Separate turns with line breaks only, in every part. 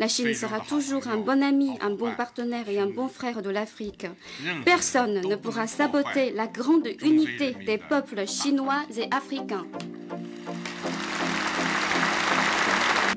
La Chine sera toujours un bon ami, un bon partenaire et un bon frère de l'Afrique. Personne ne pourra saboter la grande unité des peuples chinois et africains.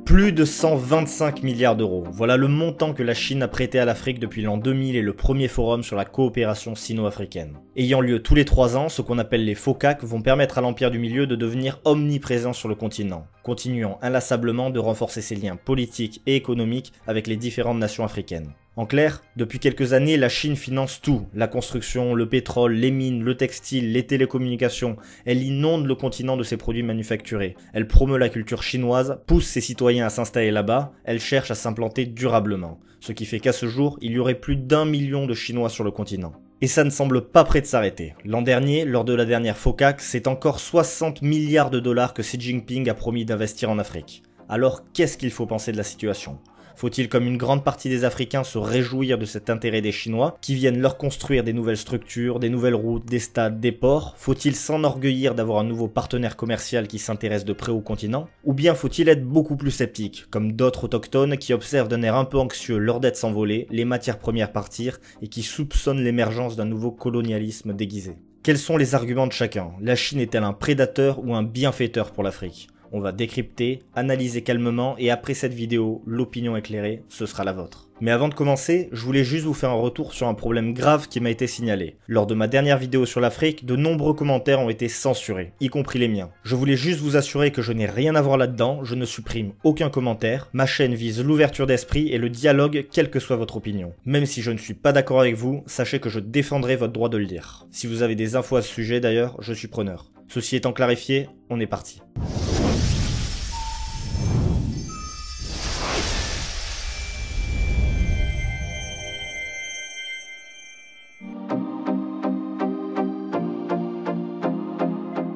Plus de 125 milliards d'euros. Voilà le montant que la Chine a prêté à l'Afrique depuis l'an 2000 et le premier forum sur la coopération sino-africaine. Ayant lieu tous les 3 ans, ce qu'on appelle les FOCAC vont permettre à l'Empire du Milieu de devenir omniprésent sur le continent, continuant inlassablement de renforcer ses liens politiques et économiques avec les différentes nations africaines. En clair, depuis quelques années, la Chine finance tout, la construction, le pétrole, les mines, le textile, les télécommunications. Elle inonde le continent de ses produits manufacturés. Elle promeut la culture chinoise, pousse ses citoyens à s'installer là-bas, elle cherche à s'implanter durablement. Ce qui fait qu'à ce jour, il y aurait plus d'1 million de Chinois sur le continent. Et ça ne semble pas prêt de s'arrêter. L'an dernier, lors de la dernière FOCAC, c'est encore 60 milliards de dollars que Xi Jinping a promis d'investir en Afrique. Alors qu'est-ce qu'il faut penser de la situation ? Faut-il, comme une grande partie des Africains, se réjouir de cet intérêt des Chinois, qui viennent leur construire des nouvelles structures, des nouvelles routes, des stades, des ports? Faut-il s'enorgueillir d'avoir un nouveau partenaire commercial qui s'intéresse de près au continent? Ou bien faut-il être beaucoup plus sceptique, comme d'autres autochtones qui observent d'un air un peu anxieux leurs dettes s'envoler, les matières premières partir, et qui soupçonnent l'émergence d'un nouveau colonialisme déguisé? Quels sont les arguments de chacun? La Chine est-elle un prédateur ou un bienfaiteur pour l'Afrique? On va décrypter, analyser calmement et après cette vidéo, l'opinion éclairée, ce sera la vôtre. Mais avant de commencer, je voulais juste vous faire un retour sur un problème grave qui m'a été signalé. Lors de ma dernière vidéo sur l'Afrique, de nombreux commentaires ont été censurés, y compris les miens. Je voulais juste vous assurer que je n'ai rien à voir là-dedans, je ne supprime aucun commentaire, ma chaîne vise l'ouverture d'esprit et le dialogue quelle que soit votre opinion. Même si je ne suis pas d'accord avec vous, sachez que je défendrai votre droit de le dire. Si vous avez des infos à ce sujet d'ailleurs, je suis preneur. Ceci étant clarifié, on est parti.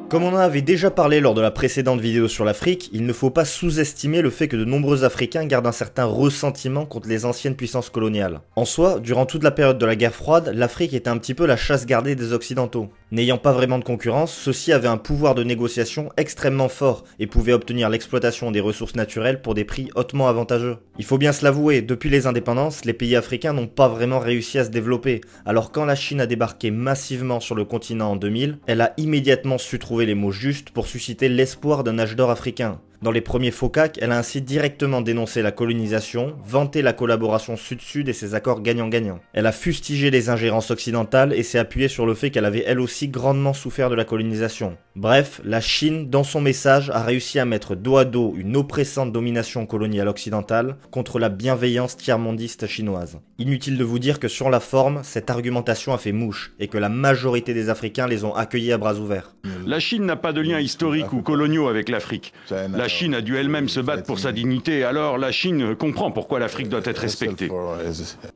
Comme on en avait déjà parlé lors de la précédente vidéo sur l'Afrique, il ne faut pas sous-estimer le fait que de nombreux Africains gardent un certain ressentiment contre les anciennes puissances coloniales. En soi, durant toute la période de la guerre froide, l'Afrique était un petit peu la chasse gardée des Occidentaux. N'ayant pas vraiment de concurrence, ceux-ci avaient un pouvoir de négociation extrêmement fort et pouvaient obtenir l'exploitation des ressources naturelles pour des prix hautement avantageux. Il faut bien se l'avouer, depuis les indépendances, les pays africains n'ont pas vraiment réussi à se développer, alors quand la Chine a débarqué massivement sur le continent en 2000, elle a immédiatement su trouver les mots justes pour susciter l'espoir d'un âge d'or africain. Dans les premiers FOCAC, elle a ainsi directement dénoncé la colonisation, vanté la collaboration sud-sud et ses accords gagnant-gagnant. Elle a fustigé les ingérences occidentales et s'est appuyée sur le fait qu'elle avait elle aussi grandement souffert de la colonisation. Bref, la Chine, dans son message, a réussi à mettre dos à dos une oppressante domination coloniale occidentale contre la bienveillance tiers-mondiste chinoise. Inutile de vous dire que sur la forme, cette argumentation a fait mouche et que la majorité des Africains les ont accueillis à bras ouverts.
La Chine n'a pas de liens historiques ou coloniaux avec l'Afrique. La Chine a dû elle-même se battre pour sa dignité, alors la Chine comprend pourquoi l'Afrique doit être respectée.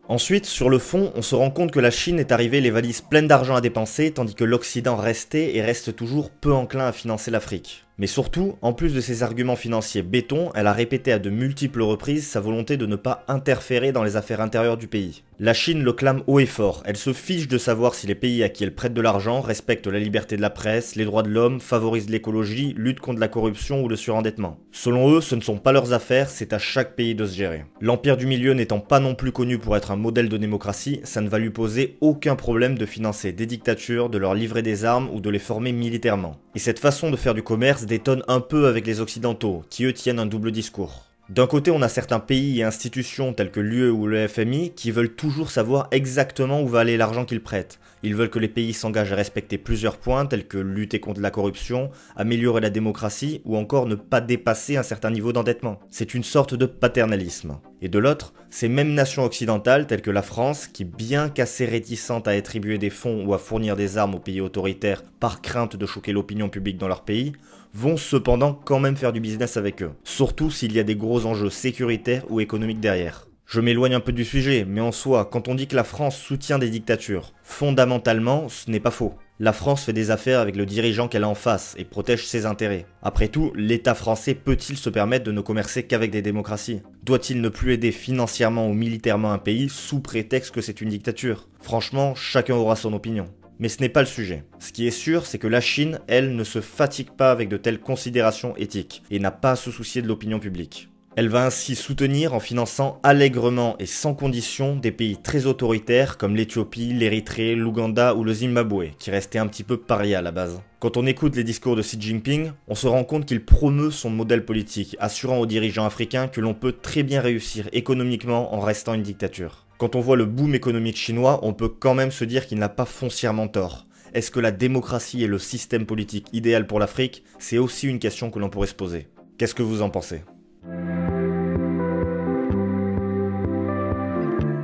Ensuite, sur le fond, on se rend compte que la Chine est arrivée les valises pleines d'argent à dépenser, tandis que l'Occident restait et reste toujours peu enclin à financer l'Afrique. Mais surtout, en plus de ses arguments financiers béton, elle a répété à de multiples reprises sa volonté de ne pas interférer dans les affaires intérieures du pays. La Chine le clame haut et fort, elle se fiche de savoir si les pays à qui elle prête de l'argent respectent la liberté de la presse, les droits de l'homme, favorisent l'écologie, luttent contre la corruption ou le surendettement. Selon eux, ce ne sont pas leurs affaires, c'est à chaque pays de se gérer. L'Empire du Milieu n'étant pas non plus connu pour être un modèle de démocratie, ça ne va lui poser aucun problème de financer des dictatures, de leur livrer des armes ou de les former militairement. Et cette façon de faire du commerce détonne un peu avec les Occidentaux, qui eux tiennent un double discours. D'un côté, on a certains pays et institutions tels que l'UE ou le FMI qui veulent toujours savoir exactement où va aller l'argent qu'ils prêtent. Ils veulent que les pays s'engagent à respecter plusieurs points tels que lutter contre la corruption, améliorer la démocratie ou encore ne pas dépasser un certain niveau d'endettement. C'est une sorte de paternalisme. Et de l'autre, ces mêmes nations occidentales telles que la France, qui bien qu'assez réticentes à attribuer des fonds ou à fournir des armes aux pays autoritaires par crainte de choquer l'opinion publique dans leur pays, vont cependant quand même faire du business avec eux. Surtout s'il y a des gros enjeux sécuritaires ou économiques derrière. Je m'éloigne un peu du sujet, mais en soi, quand on dit que la France soutient des dictatures, fondamentalement, ce n'est pas faux. La France fait des affaires avec le dirigeant qu'elle a en face et protège ses intérêts. Après tout, l'État français peut-il se permettre de ne commercer qu'avec des démocraties? Doit-il ne plus aider financièrement ou militairement un pays sous prétexte que c'est une dictature? Franchement, chacun aura son opinion. Mais ce n'est pas le sujet. Ce qui est sûr, c'est que la Chine, elle, ne se fatigue pas avec de telles considérations éthiques, et n'a pas à se soucier de l'opinion publique. Elle va ainsi soutenir en finançant allègrement et sans condition des pays très autoritaires comme l'Éthiopie, l'Érythrée, l'Ouganda ou le Zimbabwe, qui restaient un petit peu parias à la base. Quand on écoute les discours de Xi Jinping, on se rend compte qu'il promeut son modèle politique, assurant aux dirigeants africains que l'on peut très bien réussir économiquement en restant une dictature. Quand on voit le boom économique chinois, on peut quand même se dire qu'il n'a pas foncièrement tort. Est-ce que la démocratie est le système politique idéal pour l'Afrique? C'est aussi une question que l'on pourrait se poser. Qu'est-ce que vous en pensez?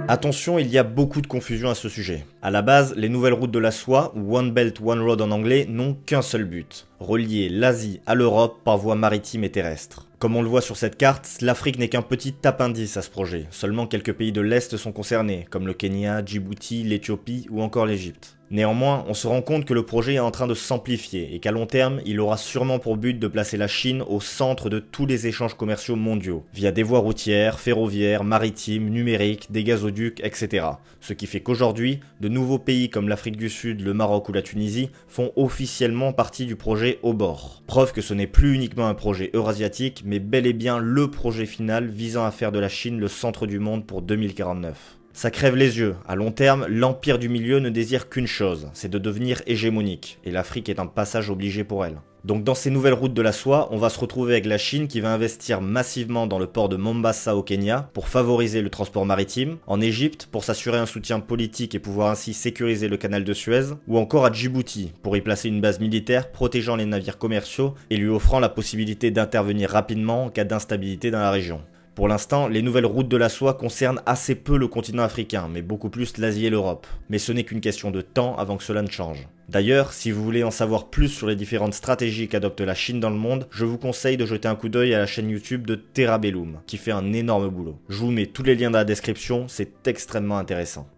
Attention, il y a beaucoup de confusion à ce sujet. À la base, les nouvelles routes de la soie, ou One Belt One Road en anglais, n'ont qu'un seul but, relier l'Asie à l'Europe par voie maritime et terrestre. Comme on le voit sur cette carte, l'Afrique n'est qu'un petit appendice à ce projet. Seulement quelques pays de l'Est sont concernés, comme le Kenya, Djibouti, l'Éthiopie ou encore l'Égypte. Néanmoins, on se rend compte que le projet est en train de s'amplifier et qu'à long terme, il aura sûrement pour but de placer la Chine au centre de tous les échanges commerciaux mondiaux, via des voies routières, ferroviaires, maritimes, numériques, des gazoducs, etc. Ce qui fait qu'aujourd'hui, de nouveaux pays comme l'Afrique du Sud, le Maroc ou la Tunisie font officiellement partie du projet au bord. Preuve que ce n'est plus uniquement un projet eurasiatique, mais bel et bien le projet final visant à faire de la Chine le centre du monde pour 2049. Ça crève les yeux. À long terme, l'empire du milieu ne désire qu'une chose, c'est de devenir hégémonique, et l'Afrique est un passage obligé pour elle. Donc dans ces nouvelles routes de la soie, on va se retrouver avec la Chine qui va investir massivement dans le port de Mombasa au Kenya pour favoriser le transport maritime, en Égypte pour s'assurer un soutien politique et pouvoir ainsi sécuriser le canal de Suez, ou encore à Djibouti pour y placer une base militaire protégeant les navires commerciaux et lui offrant la possibilité d'intervenir rapidement en cas d'instabilité dans la région. Pour l'instant, les nouvelles routes de la soie concernent assez peu le continent africain, mais beaucoup plus l'Asie et l'Europe. Mais ce n'est qu'une question de temps avant que cela ne change. D'ailleurs, si vous voulez en savoir plus sur les différentes stratégies qu'adopte la Chine dans le monde, je vous conseille de jeter un coup d'œil à la chaîne YouTube de Terabellum, qui fait un énorme boulot. Je vous mets tous les liens dans la description, c'est extrêmement intéressant.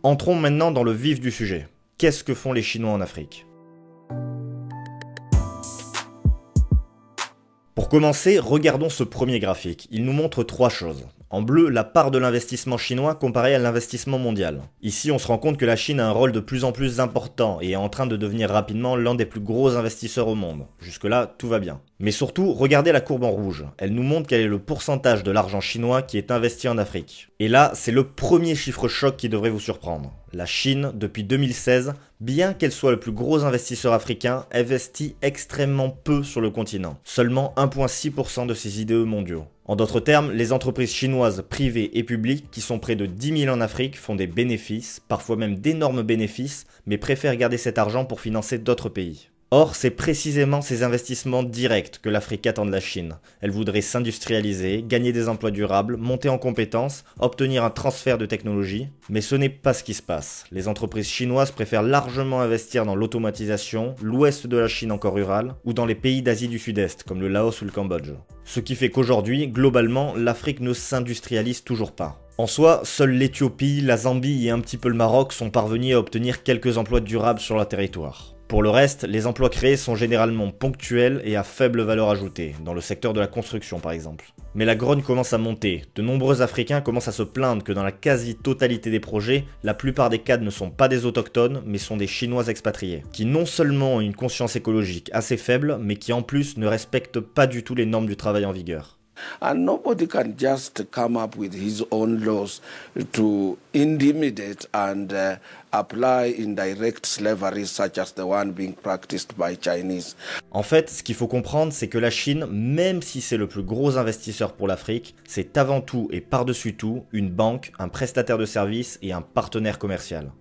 Entrons maintenant dans le vif du sujet. Qu'est-ce que font les Chinois en Afrique ? Pour commencer, regardons ce premier graphique. Il nous montre trois choses. En bleu, la part de l'investissement chinois comparée à l'investissement mondial. Ici, on se rend compte que la Chine a un rôle de plus en plus important et est en train de devenir rapidement l'un des plus gros investisseurs au monde. Jusque-là, tout va bien. Mais surtout, regardez la courbe en rouge. Elle nous montre quel est le pourcentage de l'argent chinois qui est investi en Afrique. Et là, c'est le premier chiffre choc qui devrait vous surprendre. La Chine, depuis 2016, bien qu'elle soit le plus gros investisseur africain, investit extrêmement peu sur le continent. Seulement 1,6% de ses IDE mondiaux. En d'autres termes, les entreprises chinoises privées et publiques, qui sont près de 10 000 en Afrique, font des bénéfices, parfois même d'énormes bénéfices, mais préfèrent garder cet argent pour financer d'autres pays. Or, c'est précisément ces investissements directs que l'Afrique attend de la Chine. Elle voudrait s'industrialiser, gagner des emplois durables, monter en compétences, obtenir un transfert de technologie. Mais ce n'est pas ce qui se passe. Les entreprises chinoises préfèrent largement investir dans l'automatisation, l'ouest de la Chine encore rurale, ou dans les pays d'Asie du Sud-Est, comme le Laos ou le Cambodge. Ce qui fait qu'aujourd'hui, globalement, l'Afrique ne s'industrialise toujours pas. En soi, seules l'Éthiopie, la Zambie et un petit peu le Maroc sont parvenus à obtenir quelques emplois durables sur leur territoire. Pour le reste, les emplois créés sont généralement ponctuels et à faible valeur ajoutée, dans le secteur de la construction par exemple. Mais la grogne commence à monter, de nombreux Africains commencent à se plaindre que dans la quasi-totalité des projets, la plupart des cadres ne sont pas des autochtones, mais sont des Chinois expatriés, qui non seulement ont une conscience écologique assez faible, mais qui en plus ne respectent pas du tout les normes du travail en vigueur.
And nobody can just come up with his own laws to intimidate and apply indirect slavery such as the one being practiced by Chinese.
En fait, ce qu'il faut comprendre, c'est que la Chine, même si c'est le plus gros investisseur pour l'Afrique, c'est avant tout et par-dessus tout une banque, un prestataire de services et un partenaire commercial.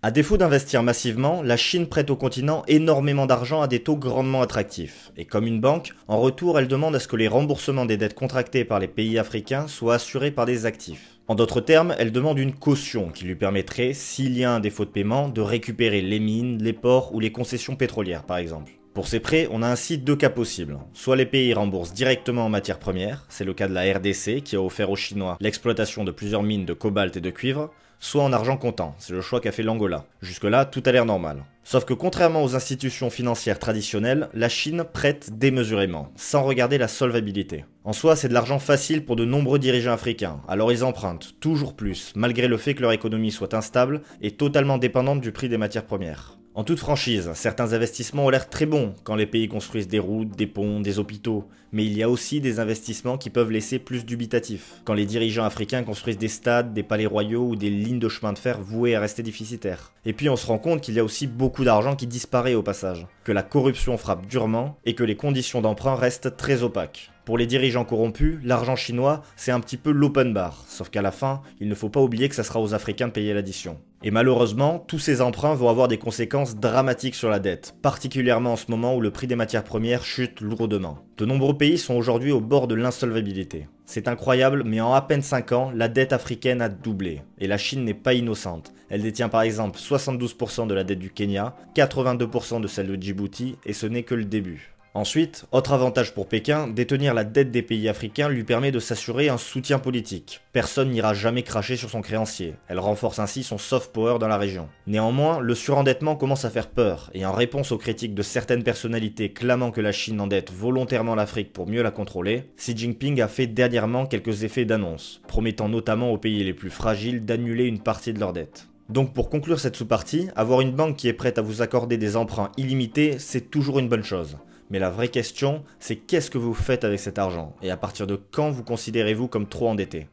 À défaut d'investir massivement, la Chine prête au continent énormément d'argent à des taux grandement attractifs. Et comme une banque, en retour, elle demande à ce que les remboursements des dettes contractées par les pays africains soient assurés par des actifs. En d'autres termes, elle demande une caution qui lui permettrait, s'il y a un défaut de paiement, de récupérer les mines, les ports ou les concessions pétrolières par exemple. Pour ces prêts, on a ainsi deux cas possibles. Soit les pays remboursent directement en matières premières, c'est le cas de la RDC qui a offert aux Chinois l'exploitation de plusieurs mines de cobalt et de cuivre, soit en argent comptant, c'est le choix qu'a fait l'Angola. Jusque-là, tout a l'air normal. Sauf que contrairement aux institutions financières traditionnelles, la Chine prête démesurément, sans regarder la solvabilité. En soi, c'est de l'argent facile pour de nombreux dirigeants africains, alors ils empruntent toujours plus, malgré le fait que leur économie soit instable et totalement dépendante du prix des matières premières. En toute franchise, certains investissements ont l'air très bons quand les pays construisent des routes, des ponts, des hôpitaux, mais il y a aussi des investissements qui peuvent laisser plus dubitatifs, quand les dirigeants africains construisent des stades, des palais royaux ou des lignes de chemin de fer vouées à rester déficitaires. Et puis on se rend compte qu'il y a aussi beaucoup d'argent qui disparaît au passage, que la corruption frappe durement et que les conditions d'emprunt restent très opaques. Pour les dirigeants corrompus, l'argent chinois, c'est un petit peu l'open bar, sauf qu'à la fin, il ne faut pas oublier que ça sera aux Africains de payer l'addition. Et malheureusement, tous ces emprunts vont avoir des conséquences dramatiques sur la dette, particulièrement en ce moment où le prix des matières premières chute lourdement. De nombreux pays sont aujourd'hui au bord de l'insolvabilité. C'est incroyable, mais en à peine 5 ans, la dette africaine a doublé. Et la Chine n'est pas innocente. Elle détient par exemple 72% de la dette du Kenya, 82% de celle de Djibouti, et ce n'est que le début. Ensuite, autre avantage pour Pékin, détenir la dette des pays africains lui permet de s'assurer un soutien politique. Personne n'ira jamais cracher sur son créancier, elle renforce ainsi son soft power dans la région. Néanmoins, le surendettement commence à faire peur, et en réponse aux critiques de certaines personnalités clamant que la Chine endette volontairement l'Afrique pour mieux la contrôler, Xi Jinping a fait dernièrement quelques effets d'annonce, promettant notamment aux pays les plus fragiles d'annuler une partie de leur dette. Donc pour conclure cette sous-partie, avoir une banque qui est prête à vous accorder des emprunts illimités, c'est toujours une bonne chose. Mais la vraie question, c'est qu'est-ce que vous faites avec cet argent et à partir de quand vous considérez-vous comme trop endetté?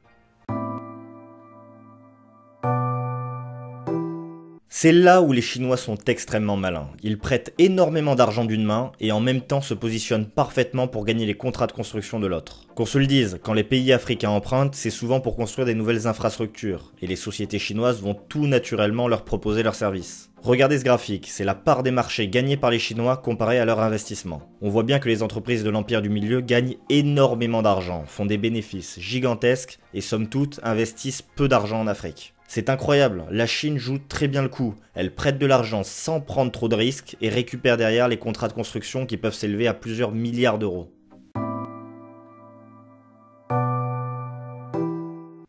C'est là où les Chinois sont extrêmement malins. Ils prêtent énormément d'argent d'une main et en même temps se positionnent parfaitement pour gagner les contrats de construction de l'autre. Qu'on se le dise, quand les pays africains empruntent, c'est souvent pour construire des nouvelles infrastructures et les sociétés chinoises vont tout naturellement leur proposer leurs services. Regardez ce graphique, c'est la part des marchés gagnés par les Chinois comparée à leur investissement. On voit bien que les entreprises de l'empire du milieu gagnent énormément d'argent, font des bénéfices gigantesques et somme toute investissent peu d'argent en Afrique. C'est incroyable, la Chine joue très bien le coup, elle prête de l'argent sans prendre trop de risques et récupère derrière les contrats de construction qui peuvent s'élever à plusieurs milliards d'euros.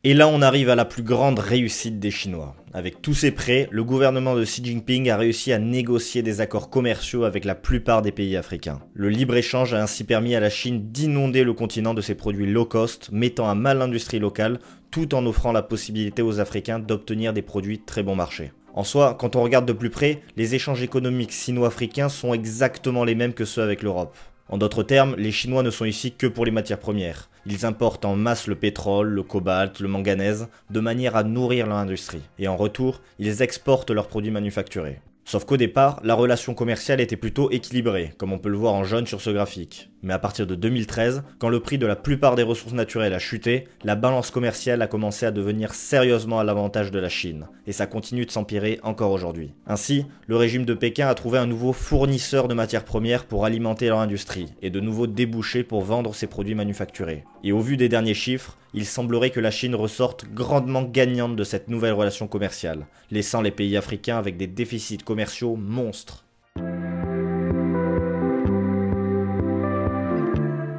Et là on arrive à la plus grande réussite des Chinois. Avec tous ces prêts, le gouvernement de Xi Jinping a réussi à négocier des accords commerciaux avec la plupart des pays africains. Le libre-échange a ainsi permis à la Chine d'inonder le continent de ses produits low cost, mettant à mal l'industrie locale, tout en offrant la possibilité aux Africains d'obtenir des produits très bon marché. En soi, quand on regarde de plus près, les échanges économiques sino-africains sont exactement les mêmes que ceux avec l'Europe. En d'autres termes, les Chinois ne sont ici que pour les matières premières. Ils importent en masse le pétrole, le cobalt, le manganèse, de manière à nourrir leur industrie. Et en retour, ils exportent leurs produits manufacturés. Sauf qu'au départ, la relation commerciale était plutôt équilibrée, comme on peut le voir en jaune sur ce graphique. Mais à partir de 2013, quand le prix de la plupart des ressources naturelles a chuté, la balance commerciale a commencé à devenir sérieusement à l'avantage de la Chine, et ça continue de s'empirer encore aujourd'hui. Ainsi, le régime de Pékin a trouvé un nouveau fournisseur de matières premières pour alimenter leur industrie, et de nouveaux débouchés pour vendre ses produits manufacturés. Et au vu des derniers chiffres, il semblerait que la Chine ressorte grandement gagnante de cette nouvelle relation commerciale, laissant les pays africains avec des déficits commerciaux monstres.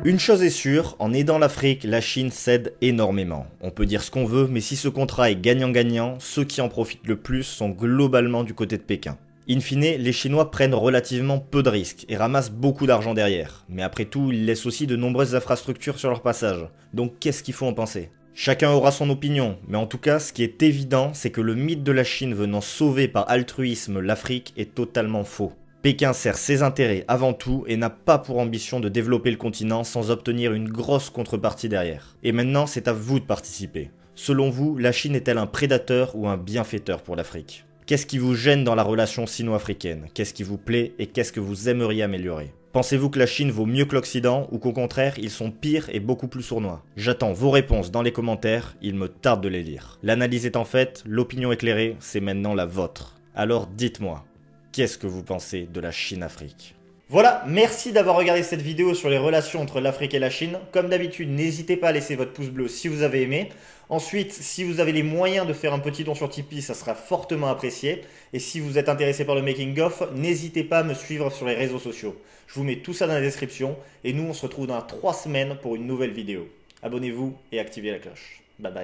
Une chose est sûre, en aidant l'Afrique, la Chine cède énormément. On peut dire ce qu'on veut, mais si ce contrat est gagnant-gagnant, ceux qui en profitent le plus sont globalement du côté de Pékin. In fine, les Chinois prennent relativement peu de risques et ramassent beaucoup d'argent derrière. Mais après tout, ils laissent aussi de nombreuses infrastructures sur leur passage. Donc qu'est-ce qu'il faut en penser ? Chacun aura son opinion, mais en tout cas, ce qui est évident, c'est que le mythe de la Chine venant sauver par altruisme l'Afrique est totalement faux. Pékin sert ses intérêts avant tout et n'a pas pour ambition de développer le continent sans obtenir une grosse contrepartie derrière. Et maintenant, c'est à vous de participer. Selon vous, la Chine est-elle un prédateur ou un bienfaiteur pour l'Afrique ? Qu'est-ce qui vous gêne dans la relation sino-africaine? Qu'est-ce qui vous plaît et qu'est-ce que vous aimeriez améliorer? Pensez-vous que la Chine vaut mieux que l'Occident ou qu'au contraire, ils sont pires et beaucoup plus sournois? J'attends vos réponses dans les commentaires, il me tarde de les lire. L'analyse étant faite, l'opinion éclairée, c'est maintenant la vôtre. Alors dites-moi, qu'est-ce que vous pensez de la Chine-Afrique? Voilà, merci d'avoir regardé cette vidéo sur les relations entre l'Afrique et la Chine. Comme d'habitude, n'hésitez pas à laisser votre pouce bleu si vous avez aimé. Ensuite, si vous avez les moyens de faire un petit don sur Tipeee, ça sera fortement apprécié. Et si vous êtes intéressé par le making of, n'hésitez pas à me suivre sur les réseaux sociaux. Je vous mets tout ça dans la description. Et nous, on se retrouve dans 3 semaines pour une nouvelle vidéo. Abonnez-vous et activez la cloche. Bye bye.